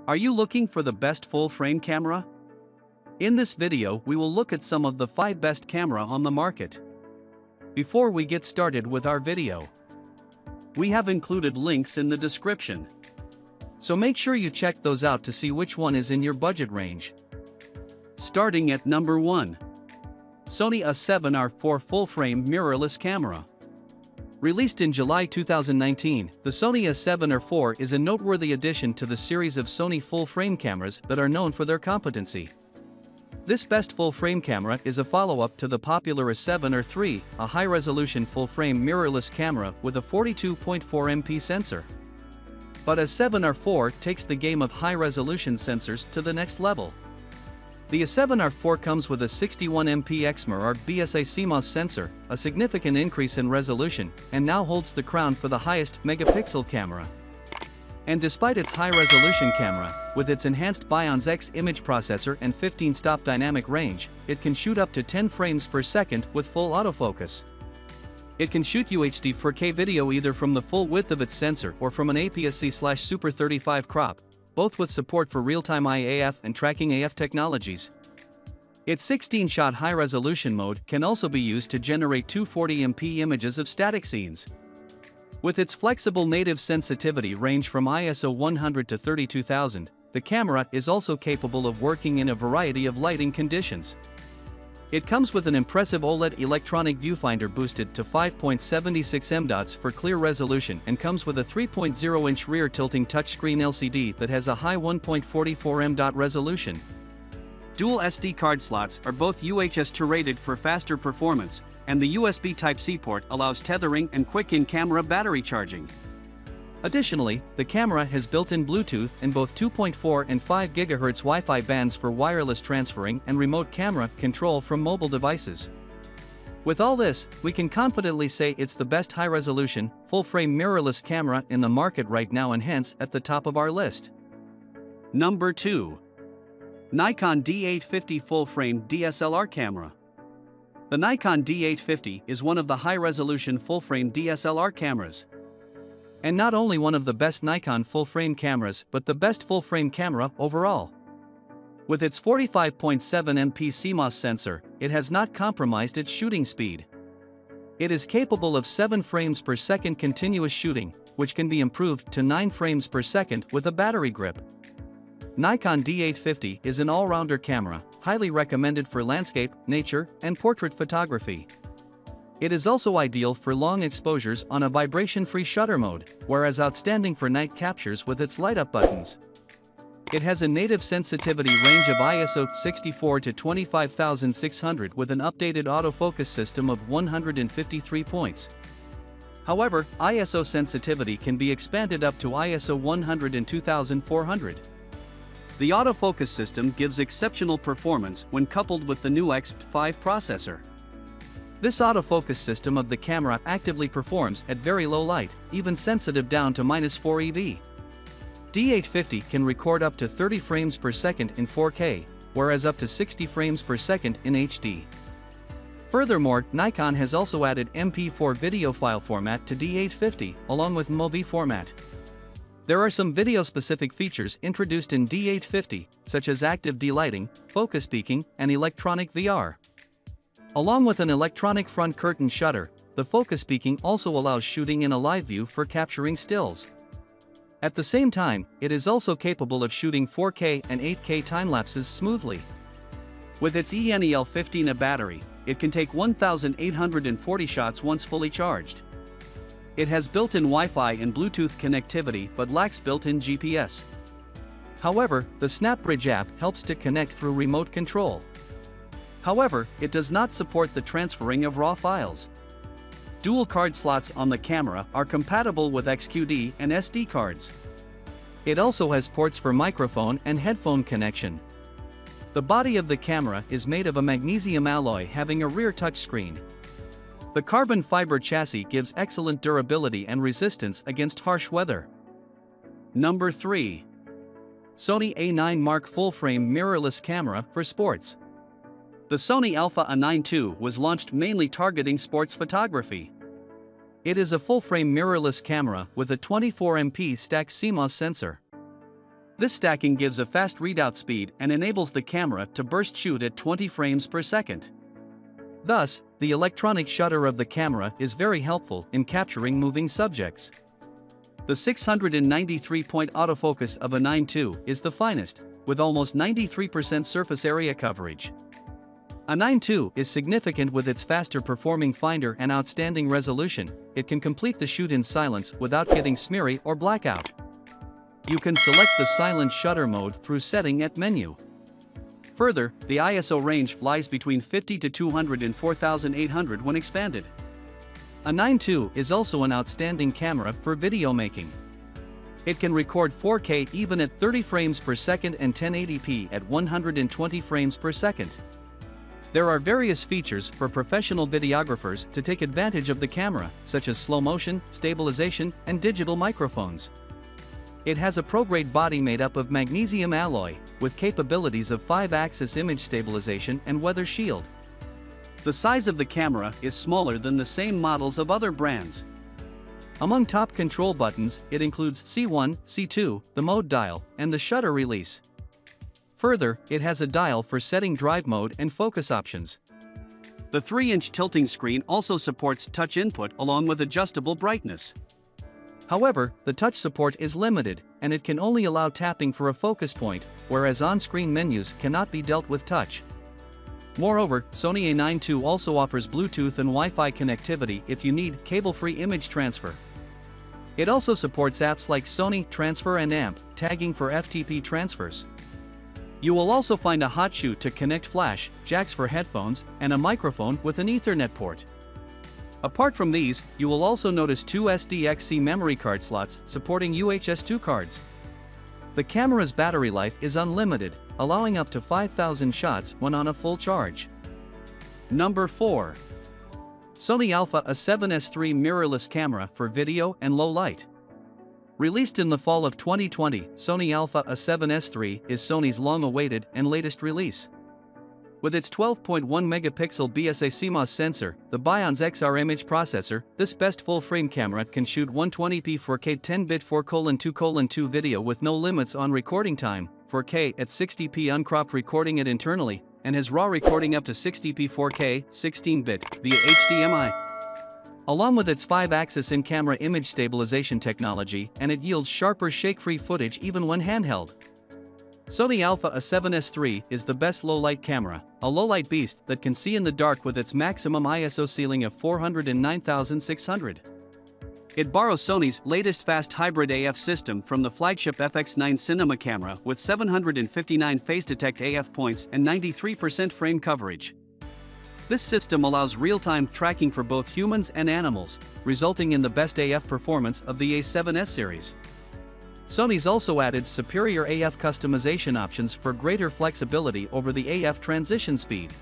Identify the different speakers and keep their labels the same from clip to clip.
Speaker 1: Are you looking for the best full-frame camera? In this video we will look at some of the 5 best camera on the market. Before we get started with our video, we have included links in the description. So make sure you check those out to see which one is in your budget range. Starting at number 1. Sony A7R4 full-frame mirrorless camera. Released in July 2019, the Sony A7R4 is a noteworthy addition to the series of Sony full-frame cameras that are known for their competency. This best full-frame camera is a follow-up to the popular A7R3, a high-resolution full-frame mirrorless camera with a 42.4 MP sensor. But A7R4 takes the game of high-resolution sensors to the next level. The A7R4 comes with a 61 MP exmor or BSA CMOS sensor, a significant increase in resolution, and now holds the crown for the highest megapixel camera. And despite its high-resolution camera, with its enhanced Bionz X image processor and 15-stop dynamic range, it can shoot up to 10 frames per second with full autofocus. It can shoot UHD 4K video either from the full width of its sensor or from an APS-C/Super 35 crop, both with support for real-time IAF and tracking AF technologies. Its 16-shot high-resolution mode can also be used to generate 240MP images of static scenes. With its flexible native sensitivity range from ISO 100 to 32,000, the camera is also capable of working in a variety of lighting conditions. It comes with an impressive OLED electronic viewfinder boosted to 5.76 m for clear resolution and comes with a 3.0-inch rear tilting touchscreen LCD that has a high 1.44 m resolution. Dual SD card slots are both UHS-II rated for faster performance, and the USB Type-C port allows tethering and quick in-camera battery charging. Additionally, the camera has built-in Bluetooth and both 2.4 and 5 GHz Wi-Fi bands for wireless transferring and remote camera control from mobile devices. With all this, we can confidently say it's the best high-resolution, full-frame mirrorless camera in the market right now and hence at the top of our list. Number 2. Nikon D850 full-frame DSLR camera. The Nikon D850 is one of the high-resolution full-frame DSLR cameras. And not only one of the best Nikon full-frame cameras but the best full-frame camera overall. With its 45.7 MP CMOS sensor, it has not compromised its shooting speed. It is capable of 7 frames per second continuous shooting, which can be improved to 9 frames per second with a battery grip. Nikon D850 is an all-rounder camera, highly recommended for landscape, nature, and portrait photography. It is also ideal for long exposures on a vibration-free shutter mode, whereas outstanding for night captures with its light-up buttons. It has a native sensitivity range of ISO 64 to 25600 with an updated autofocus system of 153 points. However, ISO sensitivity can be expanded up to ISO 100 and 2400. The autofocus system gives exceptional performance when coupled with the new X5 processor. This autofocus system of the camera actively performs at very low light, even sensitive down to -4 eV. D850 can record up to 30 frames per second in 4K, whereas up to 60 frames per second in HD. Furthermore, Nikon has also added MP4 video file format to D850, along with MOV format. There are some video-specific features introduced in D850, such as active delighting, focus peaking, and electronic VR. Along with an electronic front curtain shutter, the focus peaking also allows shooting in a live view for capturing stills. At the same time, it is also capable of shooting 4K and 8K time-lapses smoothly. With its ENEL15A battery, it can take 1,840 shots once fully charged. It has built-in Wi-Fi and Bluetooth connectivity but lacks built-in GPS. However, the SnapBridge app helps to connect through remote control. However, it does not support the transferring of RAW files. Dual card slots on the camera are compatible with XQD and SD cards. It also has ports for microphone and headphone connection. The body of the camera is made of a magnesium alloy having a rear touchscreen. The carbon fiber chassis gives excellent durability and resistance against harsh weather. Number 3. Sony A9 Mark full-frame mirrorless camera for sports. The Sony Alpha A9 II was launched mainly targeting sports photography. It is a full-frame mirrorless camera with a 24MP stacked CMOS sensor. This stacking gives a fast readout speed and enables the camera to burst shoot at 20 frames per second. Thus, the electronic shutter of the camera is very helpful in capturing moving subjects. The 693-point autofocus of a 9.2 is the finest, with almost 93% surface area coverage. A 9.2 is significant with its faster performing finder and outstanding resolution. It can complete the shoot in silence without getting smeary or blackout. You can select the silent shutter mode through setting at menu. Further, the ISO range lies between 50 to 200 and 4800 when expanded. A 9.2 is also an outstanding camera for video making. It can record 4K even at 30 frames per second and 1080p at 120 frames per second. There are various features for professional videographers to take advantage of the camera, such as slow motion, stabilization, and digital microphones. It has a pro-grade body made up of magnesium alloy, with capabilities of 5-axis image stabilization and weather shield. The size of the camera is smaller than the same models of other brands. Among top control buttons, it includes C1, C2, the mode dial, and the shutter release. Further, it has a dial for setting drive mode and focus options. The 3-inch tilting screen also supports touch input along with adjustable brightness. However, the touch support is limited, and it can only allow tapping for a focus point, whereas on-screen menus cannot be dealt with touch. Moreover, Sony A9 II also offers Bluetooth and Wi-Fi connectivity if you need cable-free image transfer. It also supports apps like Sony Transfer and AMP, tagging for FTP transfers. You will also find a hot shoe to connect flash, jacks for headphones, and a microphone with an Ethernet port. Apart from these, you will also notice 2 SDXC memory card slots supporting UHS-2 cards. The camera's battery life is unlimited, allowing up to 5,000 shots when on a full charge. Number 4. Sony Alpha A7S III mirrorless camera for video and low light. Released in the fall of 2020, Sony Alpha A7S III is Sony's long-awaited and latest release. With its 12.1-megapixel BSA CMOS sensor, the Bionz XR image processor, this best full-frame camera can shoot 120p 4K 10-bit 4:2:2 video with no limits on recording time, 4K at 60p uncropped recording it internally, and has RAW recording up to 60p 4K 16-bit via HDMI. Along with its 5-axis in-camera image stabilization technology, and it yields sharper shake-free footage even when handheld. Sony Alpha A7S III is the best low-light camera, a low-light beast that can see in the dark with its maximum ISO ceiling of 409,600. It borrows Sony's latest fast hybrid AF system from the flagship FX9 cinema camera with 759 phase detect AF points and 93% frame coverage. This system allows real-time tracking for both humans and animals, resulting in the best AF performance of the A7S series. Sony's also added superior AF customization options for greater flexibility over the AF transition speed.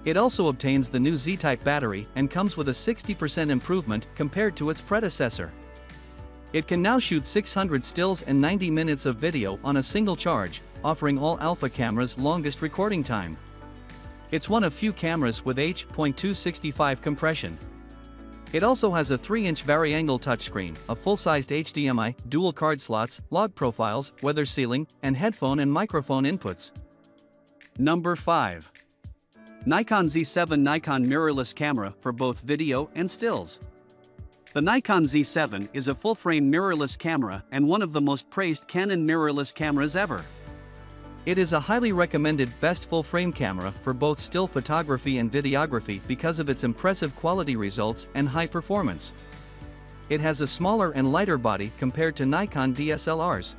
Speaker 1: It also obtains the new Z-Type battery and comes with a 60% improvement compared to its predecessor. It can now shoot 600 stills and 90 minutes of video on a single charge, offering all Alpha cameras' longest recording time. It's one of few cameras with H.265 compression. It also has a 3-inch vari-angle touchscreen, a full-sized HDMI, dual card slots, log profiles, weather sealing, and headphone and microphone inputs. Number 5. Nikon Z7 Nikon mirrorless camera for both video and stills. The Nikon Z7 is a full-frame mirrorless camera and one of the most praised Canon mirrorless cameras ever. It is a highly recommended best full-frame camera for both still photography and videography because of its impressive quality results and high performance. It has a smaller and lighter body compared to Nikon DSLRs.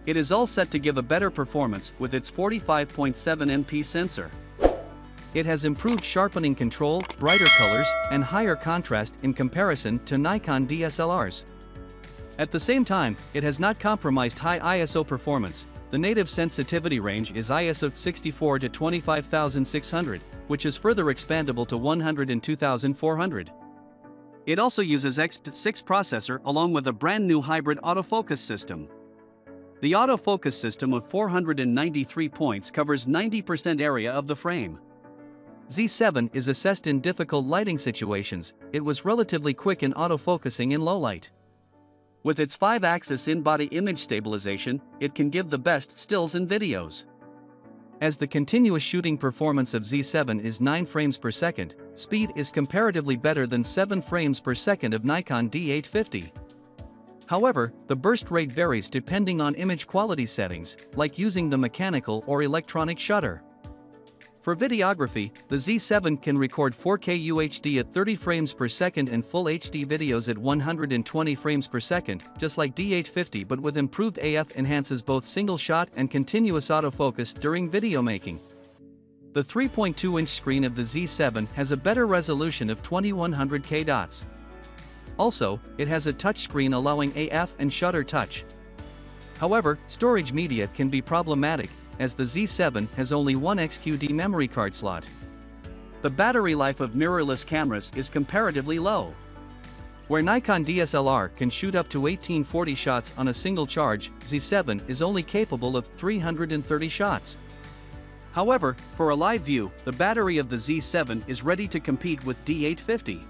Speaker 1: It is all set to give a better performance with its 45.7 MP sensor. It has improved sharpening control, brighter colors, and higher contrast in comparison to Nikon DSLRs. At the same time, it has not compromised high ISO performance. The native sensitivity range is ISO 64 to 25,600, which is further expandable to 102,400. It also uses X6 processor along with a brand new hybrid autofocus system. The autofocus system of 493 points covers 90% area of the frame. Z7 is assessed in difficult lighting situations. It was relatively quick in autofocusing in low light. With its 5-axis in-body image stabilization, it can give the best stills and videos. As the continuous shooting performance of Z7 is 9 frames per second, speed is comparatively better than 7 frames per second of Nikon D850. However, the burst rate varies depending on image quality settings, like using the mechanical or electronic shutter. For videography, the Z7 can record 4K UHD at 30 frames per second and Full HD videos at 120 frames per second, just like D850, but with improved AF enhances both single-shot and continuous autofocus during video making. The 3.2-inch screen of the Z7 has a better resolution of 2100K dots. Also, it has a touchscreen allowing AF and shutter touch. However, storage media can be problematic, as the Z7 has only one XQD memory card slot. The battery life of mirrorless cameras is comparatively low. Where Nikon DSLR can shoot up to 1840 shots on a single charge, Z7 is only capable of 330 shots. However, for a live view, the battery of the Z7 is ready to compete with D850.